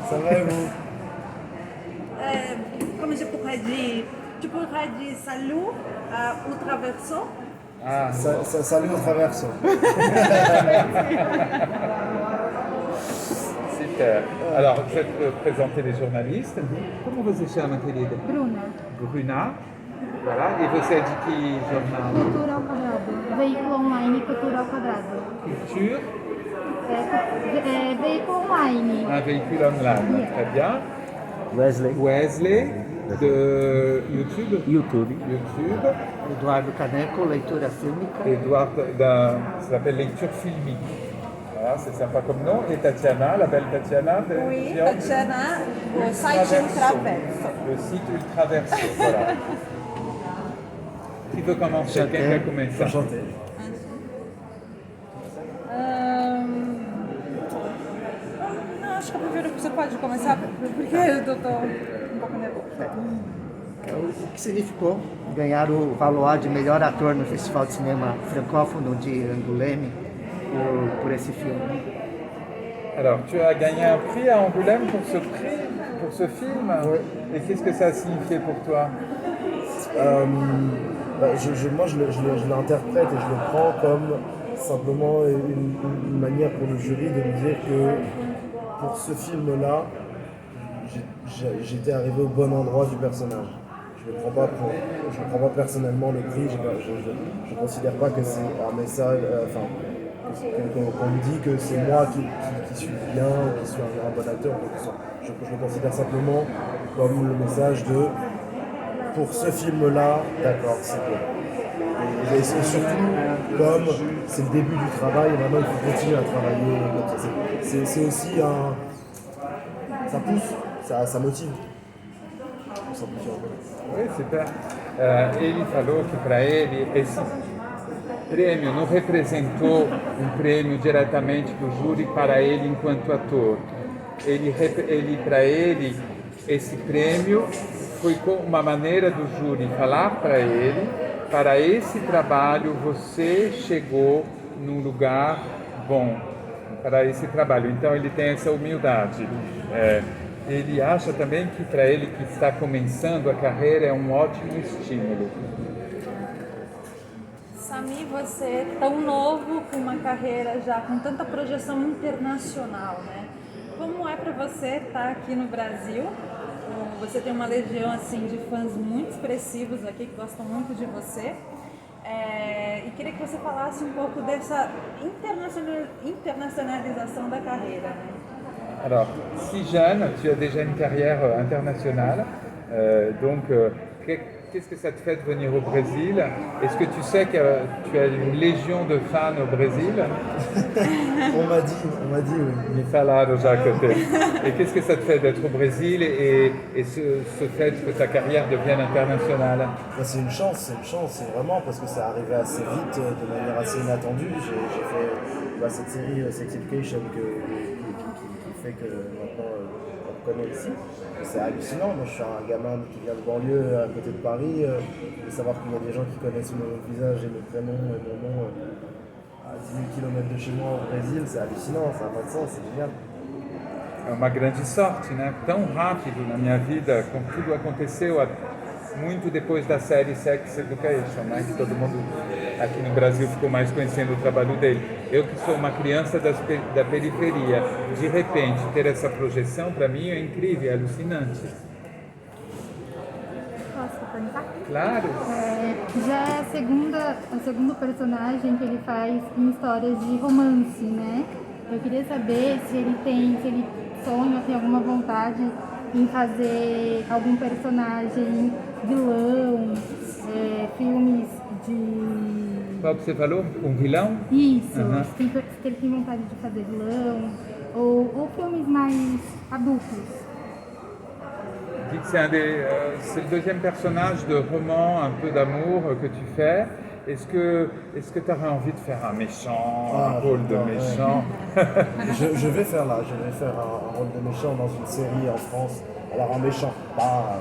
Ça va et vous? Comme je pourrais dire, tu pourrais dire salut au traverso. Ah, Salut au traverso. super. Alors, je vais te présenter les journalistes. Como você chama, querida? Bruna, Bruna. Voilà. E você é de que jornal? Cultura ao Quadrado. Veículo online Cultura ao Quadrado. Culture. Veículo online. Un véhicule online. Très bien. Wesley, Wesley, de YouTube. YouTube. YouTube. Eduardo Caneco, leitura fílmica. Edouard, ça s'appelle Lecture filmique. Voilà, c'est sympa comme nom. Et Tatiana, la belle Tatiana de Oui, Giorgio. Tatiana, o site Ultraverso. Le site Ultraverso, voilà. Qui veut commencer? Quelqu'un commence? Enchanté. Não, acho que eu prefiro que você pode começar, porque eu tô um pouco nervosa. O que significou ganhar o Valois de melhor ator no Festival de Cinema Francófono de Angoulême por esse filme? Alors, tu as gagné un prix à Angoulême pour ce film. Oui. Et qu'est-ce que ça a signifié pour toi? Moi, je l'interprète et je le prends comme simplement une manière pour le jury de me dire que pour ce film-là, j'étais arrivé au bon endroit du personnage. Je ne prends pas personnellement le prix. Je ne considère pas que c'est un message. Qu'on me dit que c'est moi qui suis bien, qui suis un bon acteur. Je le considère simplement comme le message de pour ce film-là, d'accord, c'est bien. Et c'est surtout comme c'est le début du travail, et maintenant il faut continuer à travailler comme ça. C'est aussi un. Ça pousse, ça motive. Ça motive un peu. Oui, super. Ele falou que para ele esse prêmio não representou um prêmio diretamente do júri para ele enquanto ator. Para ele, esse prêmio foi uma maneira do júri falar para ele, para esse trabalho você chegou num lugar bom, para esse trabalho. Então ele tem essa humildade. Ele acha também que para ele que está começando a carreira é um ótimo estímulo. Sami, você é tão novo, com uma carreira já com tanta projeção internacional, né? Como é para você estar aqui no Brasil? Você tem uma legião assim de fãs muito expressivos aqui que gostam muito de você. E queria que você falasse um pouco dessa internacionalização da carreira, né? Alors, si jeune, tu as déjà une carrière internationale, qu'est-ce que ça te fait de venir au Brésil? Est-ce que tu sais que tu as une légion de fans au Brésil? On m'a dit oui. Mi falaram já à côté. Et qu'est-ce que ça te fait d'être au Brésil et ce fait que ta carrière devienne internationale? C'est une chance, c'est vraiment parce que c'est arrivé assez vite, de manière assez inattendue. J'ai fait cette série Sex Education qui fait que maintenant on me connaît ici. C'est hallucinant, moi je suis un gamin qui vient de banlieue à côté de Paris, de savoir qu'il y a des gens qui connaissent mon visage et mon prénom et mon nom à 10 000 km de chez moi au Brésil, c'est hallucinant, ça n'a pas de sens, c'est génial. É uma grande sorte, né? Tão rápido na minha vida, como tudo aconteceu muito depois da série Sex Education, né? Que todo mundo aqui no Brasil ficou mais conhecendo o trabalho dele. Eu que sou uma criança da periferia, de repente ter essa projeção para mim é incrível, é alucinante. Posso perguntar? Claro. Já é o segundo personagem que ele faz em histórias de romance, né? Eu queria saber se ele sonha, tem alguma vontade em fazer algum personagem vilão, filmes de... Qual que você falou? Um vilão? Isso, Uhum. se ele tem vontade de fazer vilão, ou filmes mais adultos. Dis que c'est le deuxième personnage de roman un peu d'amour que tu fais. Est-ce que tu aurais envie de faire un méchant, un rôle de méchant? Je vais faire un rôle de méchant dans une série en France. Alors un méchant, pas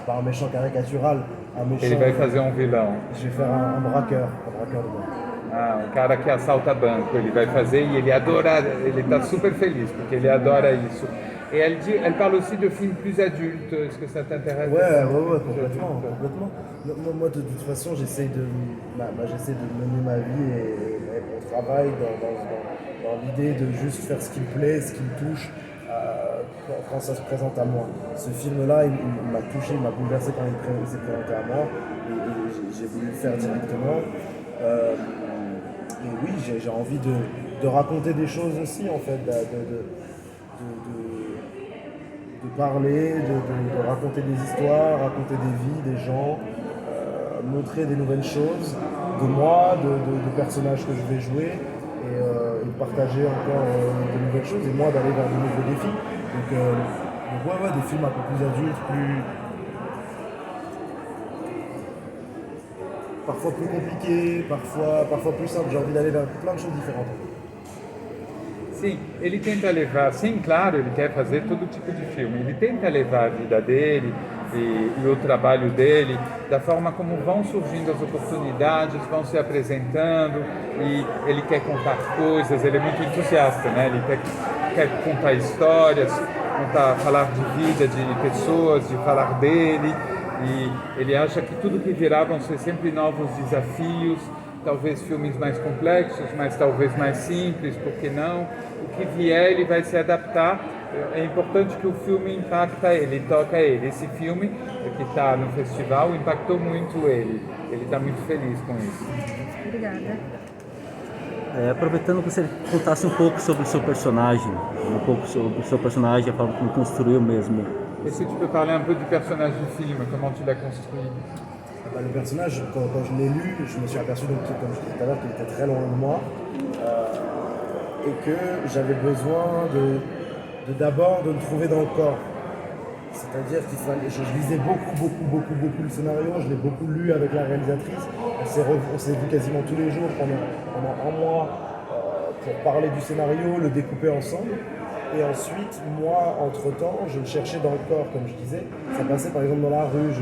un méchant caricatural, un méchant... Ele vai fazer um vilão. Je vais faire un braqueur de banque. Um cara que assalta banco, ele vai fazer e ele adora, ele está super feliz porque ele adora isso. Et elle parle aussi de films plus adultes. Est-ce que ça t'intéresse? Ouais, complètement. Moi, de toute façon, j'essaie de mener ma vie et mon travail dans l'idée de juste faire ce qui me plaît, ce qui me touche quand ça se présente à moi. Ce film-là, il m'a touché, il m'a bouleversé quand il s'est présenté à moi et j'ai voulu le faire directement. Et oui, j'ai envie de raconter des choses aussi, en fait, de parler, de raconter des histoires, raconter des vies, des gens, montrer des nouvelles choses de moi, de personnages que je vais jouer et de partager encore de nouvelles choses et moi d'aller vers de nouveaux défis. Donc ouais, des films un peu plus adultes, parfois plus compliqués, parfois plus simples. J'ai envie d'aller vers plein de choses différentes. Sim, ele tenta levar, sim, claro, ele quer fazer todo tipo de filme, ele tenta levar a vida dele e o trabalho dele da forma como vão surgindo as oportunidades, vão se apresentando e ele quer contar coisas, ele é muito entusiasta, né? Ele quer contar histórias, falar de vida de pessoas, de falar dele e ele acha que tudo que virá vão ser sempre novos desafios, talvez filmes mais complexos, mas talvez mais simples, por que não? O que vier, ele vai se adaptar. É importante que o filme impacta ele, toca ele. Esse filme que está no festival impactou muito ele. Ele está muito feliz com isso. Obrigada. Aproveitando que você contasse um pouco sobre o seu personagem, a forma como construiu mesmo. Est-ce que tu peux parler un peu du personnage du film, comment tu l'as construit? Le personnage, quand je l'ai lu, je me suis aperçu, donc, comme je disais tout à l'heure, qu'il était très loin de moi et que j'avais besoin d'abord de me trouver dans le corps. C'est-à-dire qu'il fallait, je lisais beaucoup le scénario, je l'ai beaucoup lu avec la réalisatrice. On s'est vu quasiment tous les jours pendant un mois pour parler du scénario, le découper ensemble. Et ensuite, moi, entre-temps, je le cherchais dans le corps, comme je disais. Ça passait par exemple dans la rue,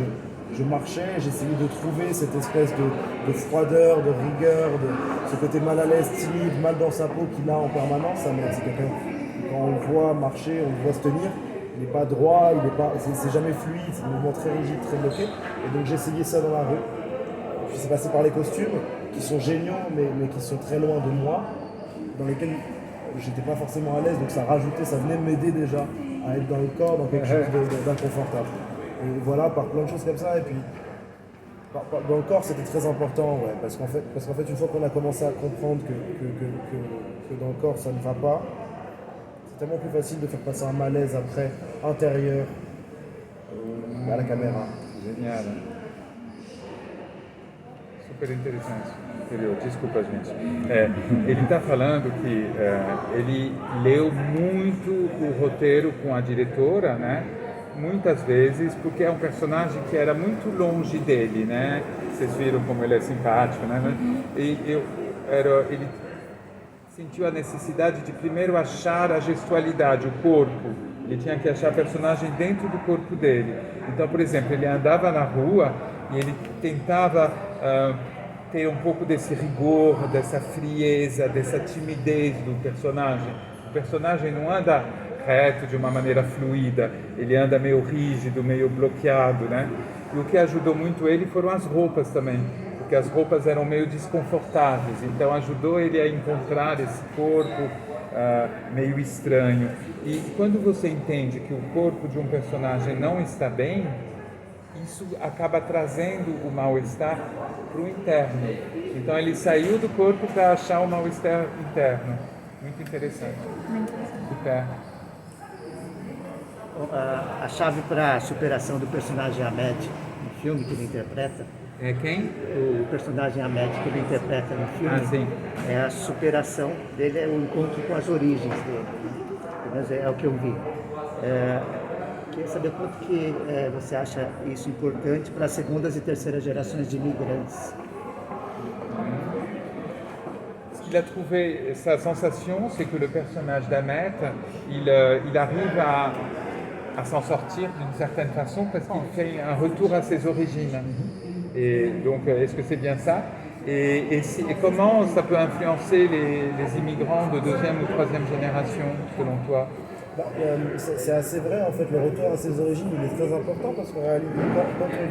je marchais, j'essayais de trouver cette espèce de froideur, de rigueur, ce côté mal à l'aise, timide, mal dans sa peau qu'il a en permanence. C'est quelqu'un, quand on le voit marcher, on le voit se tenir, il n'est pas droit, c'est jamais fluide, c'est des mouvements très rigides, très bloqués. Et donc j'essayais ça dans la rue. Puis c'est passé par les costumes, qui sont géniaux, mais qui sont très loin de moi, dans lesquels j'étais pas forcément à l'aise, donc ça venait m'aider déjà à être dans le corps, dans quelque chose d'inconfortable. Et voilà, par plein de choses comme ça, et puis dans le corps c'était très important, ouais, parce qu'en fait une fois qu'on a commencé à comprendre que dans le corps ça ne va pas, c'est tellement plus facile de faire passer un malaise après, intérieur, à la caméra. Génial. Super interessante. Desculpa, gente. Ele está falando que ele leu muito o roteiro com a diretora, né? Muitas vezes, porque é um personagem que era muito longe dele, né? Vocês viram como ele é simpático, né? Ele sentiu a necessidade de primeiro achar a gestualidade, o corpo. Ele tinha que achar a personagem dentro do corpo dele. Então, por exemplo, ele andava na rua e ele tentava ter um pouco desse rigor, dessa frieza, dessa timidez do personagem. O personagem não anda reto de uma maneira fluida, ele anda meio rígido, meio bloqueado, né? E o que ajudou muito ele foram as roupas também, porque as roupas eram meio desconfortáveis, então ajudou ele a encontrar esse corpo meio estranho. E quando você entende que o corpo de um personagem não está bem, isso acaba trazendo o mal-estar para o interno. Então ele saiu do corpo para achar o mal-estar interno. Muito interessante. Super. A chave para a superação do personagem Ahmed no filme que ele interpreta. É quem? O personagem Ahmed que ele interpreta no filme. Sim. É a superação dele, é o encontro com as origens dele. Pelo menos é o que eu vi. Queria saber quanto que você acha isso importante para as segundas e terceiras gerações de imigrantes. Ce qu'il a trouvé, sa sensation, c'est que le personnage d'Ahmet, il arrive à s'en sortir d'une certaine façon parce qu'il fait un retour à ses origines. Et donc, est-ce que c'est bien ça? Et comment ça peut influencer les immigrants de deuxième ou troisième génération, selon toi? C'est assez vrai, en fait, le retour à ses origines, il est très important parce qu'en réalité, quand on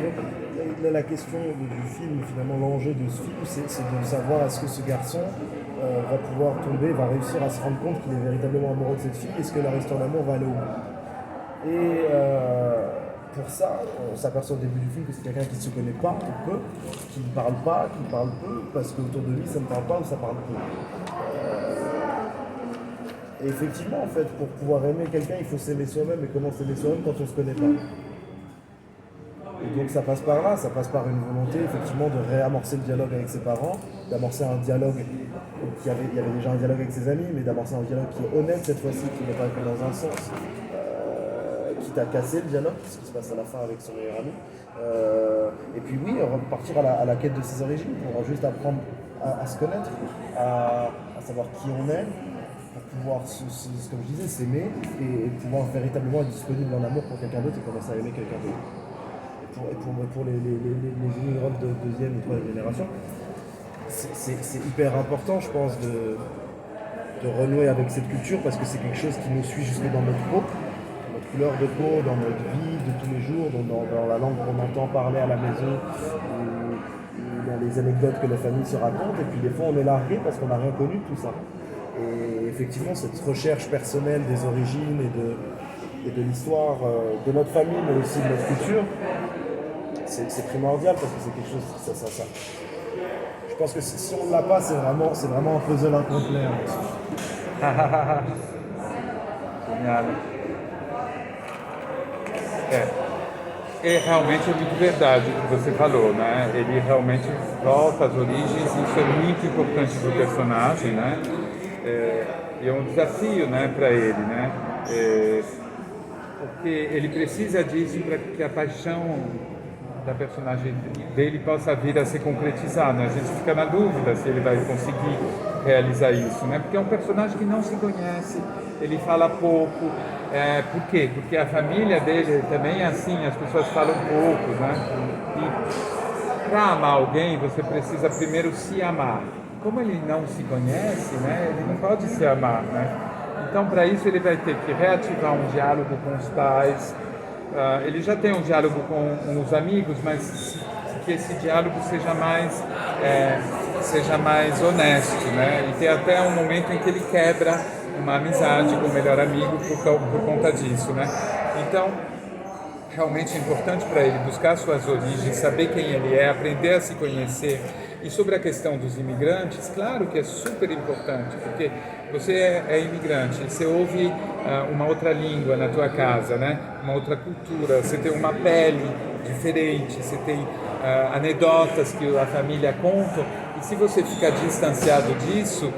veut, la question du film, finalement, l'enjeu de ce film, c'est de savoir est-ce que ce garçon va pouvoir tomber, va réussir à se rendre compte qu'il est véritablement amoureux de cette fille, est-ce que leur histoire d'amour va aller au bout. Et pour ça, on s'aperçoit au début du film que c'est quelqu'un qui ne se connaît pas, ou peu, qui ne parle pas, qui parle peu, parce qu'autour de lui, ça ne parle pas ou ça parle peu. Et effectivement, en fait, pour pouvoir aimer quelqu'un, il faut s'aimer soi-même. Et comment s'aimer soi-même quand on ne se connaît pas? Et donc ça passe par là, ça passe par une volonté, effectivement, de réamorcer le dialogue avec ses parents, d'amorcer un dialogue, il y avait déjà un dialogue avec ses amis, mais d'amorcer un dialogue qui est honnête cette fois-ci, qui n'est pas que dans un sens, quitte à casser le dialogue, ce qui se passe à la fin avec son meilleur ami. Et puis oui, repartir à la quête de ses origines, pour juste apprendre à se connaître, à savoir qui on est, pour pouvoir, comme je disais, s'aimer et pouvoir véritablement être disponible en amour pour quelqu'un d'autre et commencer à aimer quelqu'un d'autre. Et pour les immigrants de deuxième ou troisième génération, c'est hyper important, je pense, de renouer avec cette culture parce que c'est quelque chose qui nous suit jusque dans notre peau, notre couleur de peau, dans notre vie de tous les jours, dans la langue qu'on entend parler à la maison, ou dans les anecdotes que les familles se racontent. Et puis des fois, on est largué parce qu'on n'a rien connu de tout ça. Et effectivement, cette recherche personnelle des origines et de l'histoire de notre famille, mais aussi de notre culture, c'est primordial parce que c'est quelque chose, ça. Je pense que si on ne l'a pas, c'est vraiment un puzzle incomplet. Genial. E realmente é muito verdade o que você falou, né? Ele realmente volta às origens, isso é muito importante para o personagem, né? E é um desafio, né, para ele, né? Porque ele precisa disso para que a paixão da personagem dele possa vir a se concretizar, né? A gente fica na dúvida se ele vai conseguir realizar isso, né? Porque é um personagem que não se conhece, ele fala pouco. Por quê? Porque a família dele também é assim, as pessoas falam pouco, né? E para amar alguém, você precisa primeiro se amar. Como ele não se conhece, né? Ele não pode se amar, né? Então, para isso, ele vai ter que reativar um diálogo com os pais. Ele já tem um diálogo com os amigos, mas que esse diálogo seja mais honesto, né? E tem até um momento em que ele quebra uma amizade com o melhor amigo por conta disso, né? Então, realmente é importante para ele buscar suas origens, saber quem ele é, aprender a se conhecer. E sobre a questão dos imigrantes, claro que é super importante, porque você é imigrante, você ouve uma outra língua na tua casa, né? Uma outra cultura, você tem uma pele diferente, você tem anedotas que a família conta, e se você ficar distanciado disso,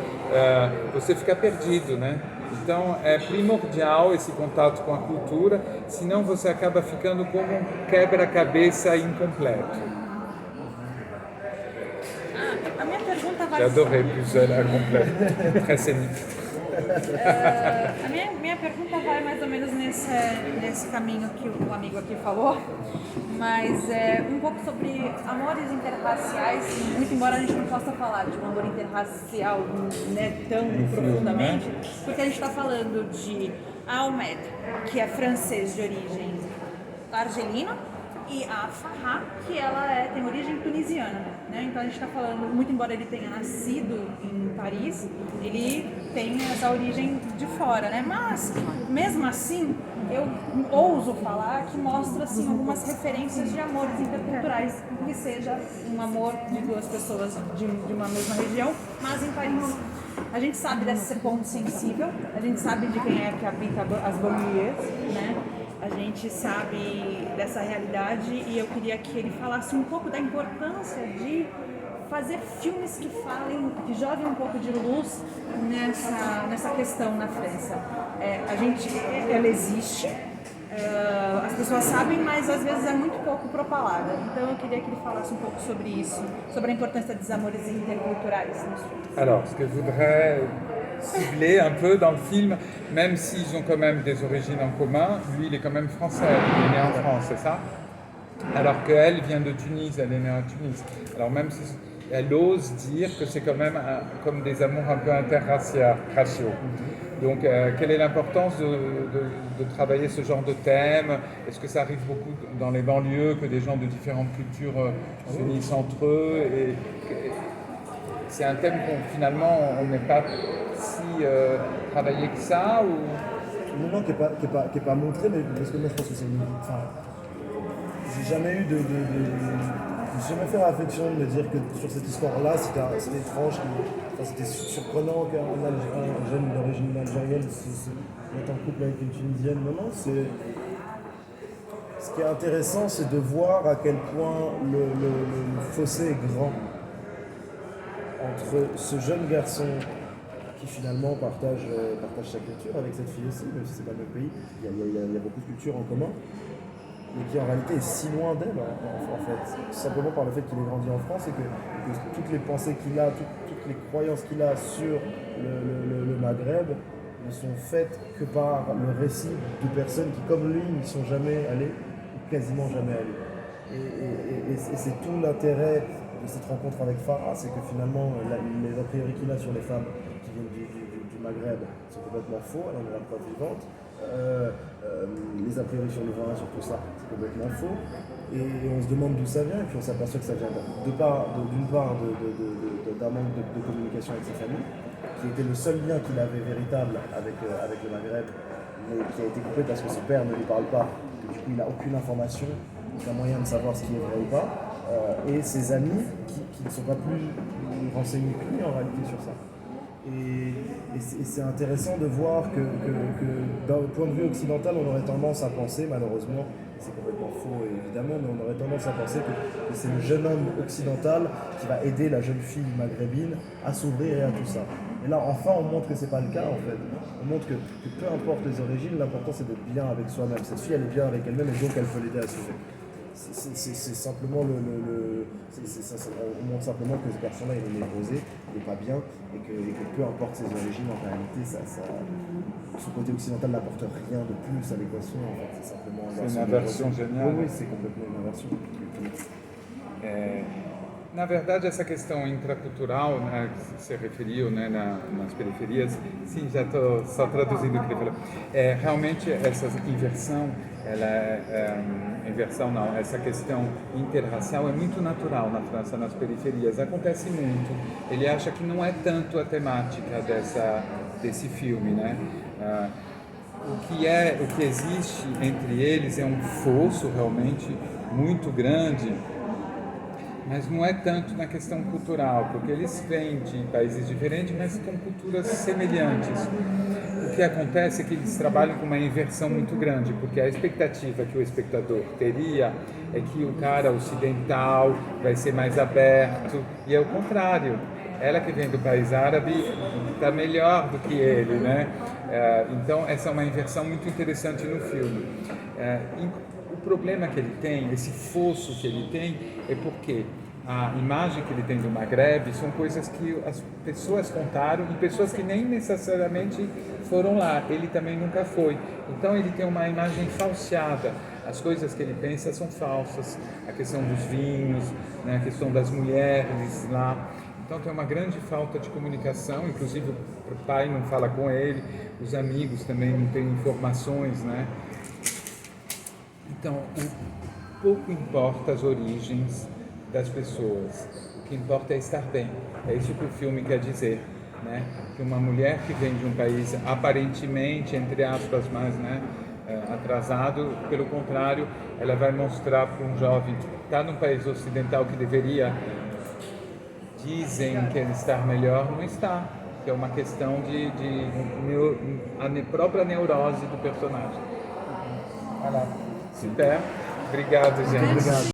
você fica perdido, né? Então é primordial esse contato com a cultura, senão você acaba ficando como um quebra-cabeça incompleto. A minha pergunta vai... J'adorais plus a complète, très scénique. A minha pergunta vai mais ou menos nesse caminho que o amigo aqui falou, mas é um pouco sobre amores interraciais, muito embora a gente não possa falar de um amor interracial, né, tão profundamente, porque a gente está falando de Ahmed, que é francês de origem argelina, e a Farah, que ela tem origem tunisiana, né? Então a gente está falando, muito embora ele tenha nascido em Paris, ele tem essa origem de fora, né? Mas, mesmo assim, eu ouso falar que mostra assim, algumas referências de amores interculturais, que seja um amor de duas pessoas de uma mesma região, mas em Paris. A gente sabe desse ponto sensível, a gente sabe de quem é que habita as banlieues, né? A gente sabe dessa realidade e eu queria que ele falasse um pouco da importância de fazer filmes que falem, que joguem um pouco de luz nessa questão na França. Ela existe, as pessoas sabem, mas às vezes é muito pouco propalada. Então eu queria que ele falasse um pouco sobre isso, sobre a importância dos amores interculturais nos filmes. Alors, ce que je voudrais cibler un peu dans le film, même s'ils ont quand même des origines en commun, lui il est quand même français, il est né en France, c'est ça? Alors qu'elle vient de Tunis, elle est née en Tunis. Alors même si elle ose dire que c'est quand même comme des amours un peu interraciaux. Donc, quelle est l'importance de travailler ce genre de thème? Est-ce que ça arrive beaucoup dans les banlieues, que des gens de différentes cultures s'unissent entre eux c'est un thème qu'on finalement on n'est pas si travaillé que ça ou... Non, qui est pas montré, mais parce que moi je pense que c'est une... Enfin, j'ai jamais eu j'ai jamais fait la réflexion de me dire que sur cette histoire-là, c'était étrange, c'était surprenant qu'un jeune d'origine algérienne se mette en couple avec une Tunisienne. Non, c'est... Ce qui est intéressant, c'est de voir à quel point le fossé est grand entre ce jeune garçon qui finalement partage sa culture avec cette fille aussi, même si c'est pas le même pays, il y a beaucoup de cultures en commun, mais qui en réalité est si loin d'elle en fait, simplement par le fait qu'il ait grandi en France et que toutes les pensées qu'il a, toutes les croyances qu'il a sur le Maghreb ne sont faites que par le récit de personnes qui, comme lui, n'y sont jamais allées, ou quasiment jamais allées. Et c'est tout l'intérêt de cette rencontre avec Farah, c'est que finalement, les a priori qu'il a sur les femmes qui viennent du Maghreb sont complètement faux, elle en est la preuve vivante. Les a priori sur le vin, sur tout ça, c'est complètement faux. Et on se demande d'où ça vient, et puis on s'aperçoit que ça vient d'une part d'un manque de communication avec sa famille, qui était le seul lien qu'il avait véritable avec le Maghreb, mais qui a été coupé parce que son père ne lui parle pas, que du coup il n'a aucune information, aucun moyen de savoir ce qui est vrai ou pas. Et ses amis qui ne sont pas plus renseignés que lui en réalité sur ça. Et c'est intéressant de voir que d'un point de vue occidental, on aurait tendance à penser, malheureusement, c'est complètement faux évidemment, mais on aurait tendance à penser que c'est le jeune homme occidental qui va aider la jeune fille maghrébine à s'ouvrir et à tout ça. Et là, enfin, on montre que c'est pas le cas en fait. On montre que peu importe les origines, l'important c'est d'être bien avec soi-même. Cette fille, elle est bien avec elle-même et donc elle peut l'aider à s'ouvrir. C'est simplement on montre simplement que ce garçon-là il est névrosé, il n'est pas bien et que peu importe ses origines, en réalité, son côté occidental n'apporte rien de plus à l'équation. En fait, c'est simplement une inversion géniale. Oui, c'est complètement une inversion. Na verdade, essa questão intracultural, né, que você referiu, né, nas periferias, sim, já estou só traduzindo o que ele falou. Realmente, essa inversão, inversão não, essa questão interracial é muito natural na França, nas periferias, acontece muito. Ele acha que não é tanto a temática desse filme, né? O que existe entre eles é um fosso realmente muito grande, mas não é tanto na questão cultural, porque eles vêm de países diferentes, mas com culturas semelhantes. O que acontece é que eles trabalham com uma inversão muito grande, porque a expectativa que o espectador teria é que o cara ocidental vai ser mais aberto, e é o contrário. Ela que vem do país árabe está melhor do que ele, né? Então essa é uma inversão muito interessante no filme. O problema que ele tem, esse fosso que ele tem, é porque a imagem que ele tem do Maghreb são coisas que as pessoas contaram e pessoas que nem necessariamente foram lá. Ele também nunca foi. Então ele tem uma imagem falseada. As coisas que ele pensa são falsas. A questão dos vinhos, né, a questão das mulheres lá. Então tem uma grande falta de comunicação, inclusive o pai não fala com ele, os amigos também não têm informações, né? Então, pouco importa as origens das pessoas, o que importa é estar bem. É isso que o filme quer dizer, né? Que uma mulher que vem de um país aparentemente, entre aspas, mais, né, atrasado, pelo contrário, ela vai mostrar para um jovem que está num país ocidental que deveria, dizem que ele estar melhor, não está. Que é uma questão a própria neurose do personagem. Super. Obrigado, gente. Obrigado.